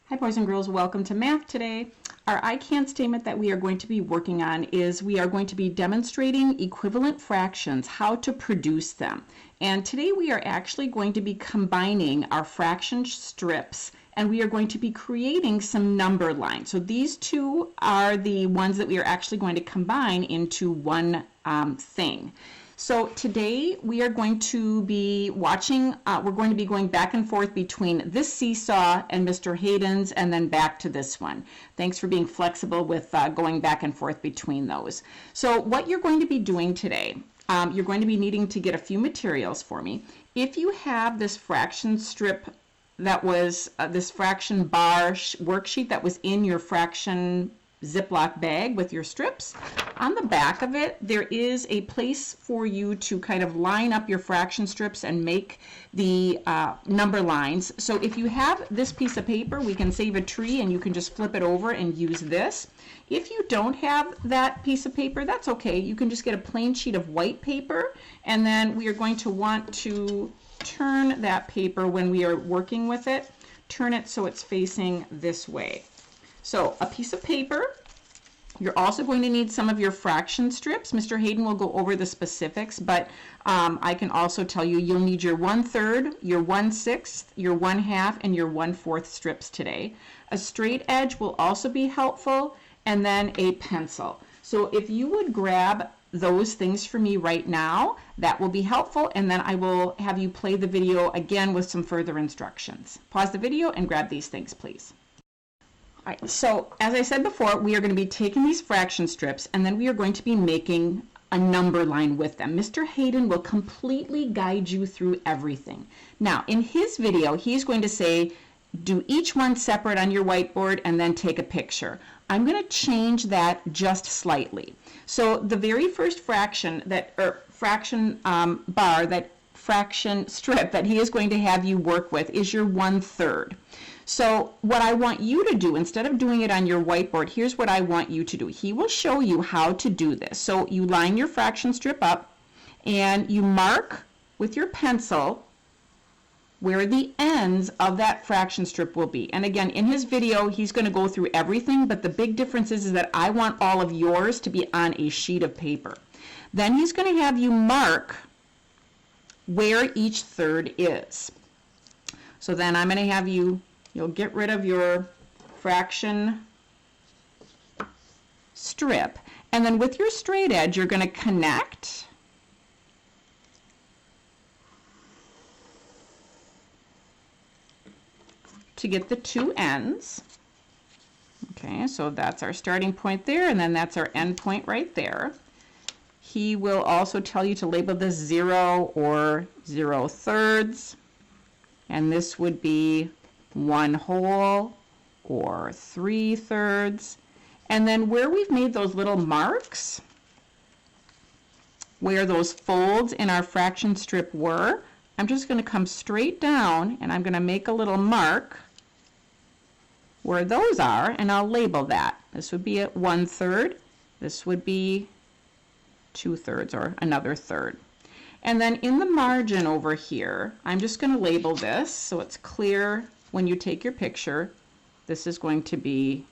Hi boys and girls, welcome to math today. Our I can statement that we are going to be working on is we are going to be demonstrating equivalent fractions, how to produce them. And today we are actually going to be combining our fraction strips and we are going to be creating some number lines. So these two are the ones that we are actually going to combine into one thing. So today we are going to be watching, we're going to be going back and forth between this seesaw and Mr. Hayden's and then back to this one. Thanks for being flexible with going back and forth between those. So what you're going to be doing today, you're going to be needing to get a few materials for me. If you have this fraction strip that was, this fraction bar worksheet that was in your fraction Ziploc bag with your strips, on the back of it there is a place for you to kind of line up your fraction strips and make the number lines. So if you have this piece of paper, we can save a tree and you can just flip it over and use this. If you don't have that piece of paper, that's okay. You can just get a plain sheet of white paper, and then we are going to want to turn that paper when we are working with it, turn it so it's facing this way. So a piece of paper. You're also going to need some of your fraction strips. Mr. Hayden will go over the specifics, but I can also tell you you'll need your 1/3, your 1/6, your 1/2, and your 1/4 strips today. A straight edge will also be helpful, and then a pencil. So if you would grab those things for me right now, that will be helpful, and then I will have you play the video again with some further instructions. Pause the video and grab these things, please. All right, so as I said before, we are going to be taking these fraction strips and then we are going to be making a number line with them. Mr. Hayden will completely guide you through everything. Now, in his video, he's going to say, do each one separate on your whiteboard and then take a picture. I'm going to change that just slightly. So the very first fraction that, or fraction bar, that fraction strip that he is going to have you work with is your 1/3. So what I want you to do, instead of doing it on your whiteboard, here's what I want you to do. He will show you how to do this. So you line your fraction strip up and you mark with your pencil where the ends of that fraction strip will be. And again, in his video, he's going to go through everything, but the big difference is that I want all of yours to be on a sheet of paper. Then he's going to have you mark where each third is. So then I'm going to have you, you'll get rid of your fraction strip, and then with your straight edge you're going to connect to get the two ends. Okay, so that's our starting point there, and then that's our end point right there. He will also tell you to label this 0 or 0/3, and this would be 1/2 or 3/3. And then where we've made those little marks, where those folds in our fraction strip were, I'm just going to come straight down and I'm going to make a little mark where those are, and I'll label that. This would be a 1/3, this would be 2/3 or another third. And then in the margin over here, I'm just going to label this so it's clear when you take your picture. This is going to be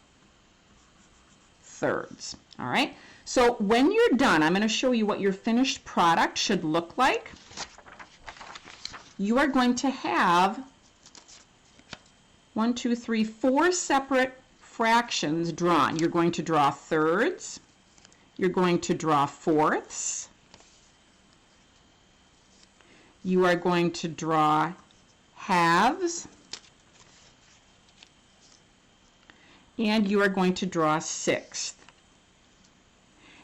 thirds. All right, so when you're done, I'm going to show you what your finished product should look like. You are going to have 1, 2, 3, 4 separate fractions drawn. You're going to draw thirds, you're going to draw fourths, you are going to draw halves, and you are going to draw sixths.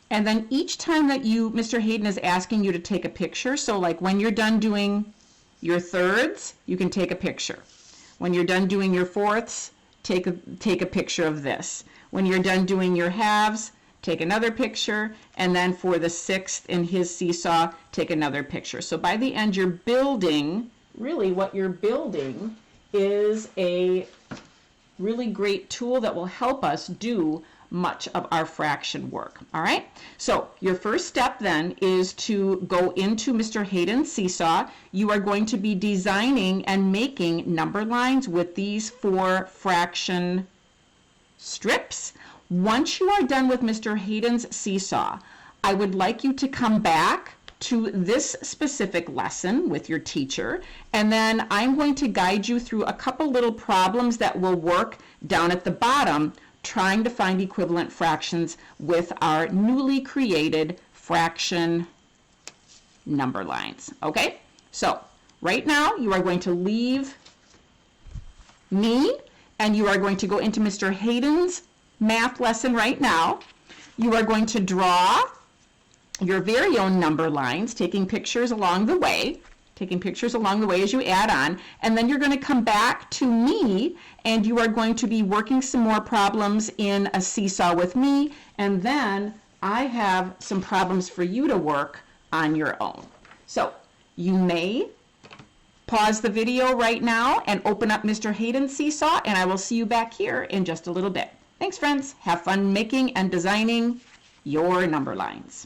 And then each time that Mr. Hayden is asking you to take a picture, so like when you're done doing your thirds, you can take a picture. When you're done doing your fourths, take a picture of this. When you're done doing your halves, take another picture, and then for the sixth in his seesaw, take another picture. So by the end, you're building, really what you're building is a really great tool that will help us do much of our fraction work. All right, so your first step then is to go into Mr. Hayden's Seesaw. You are going to be designing and making number lines with these 4 fraction strips. Once you are done with Mr. Hayden's Seesaw, I would like you to come back to this specific lesson with your teacher, and then I'm going to guide you through a couple little problems that will work down at the bottom, trying to find equivalent fractions with our newly created fraction number lines. Okay, so right now you are going to leave me and you are going to go into Mr. Hayden's math lesson right now. You are going to draw your very own number lines, taking pictures along the way as you add on, and then you're going to come back to me and you are going to be working some more problems in a Seesaw with me, and then I have some problems for you to work on your own. So you may pause the video right now and open up Mr. Hayden's Seesaw, and I will see you back here in just a little bit. Thanks, friends. Have fun making and designing your number lines.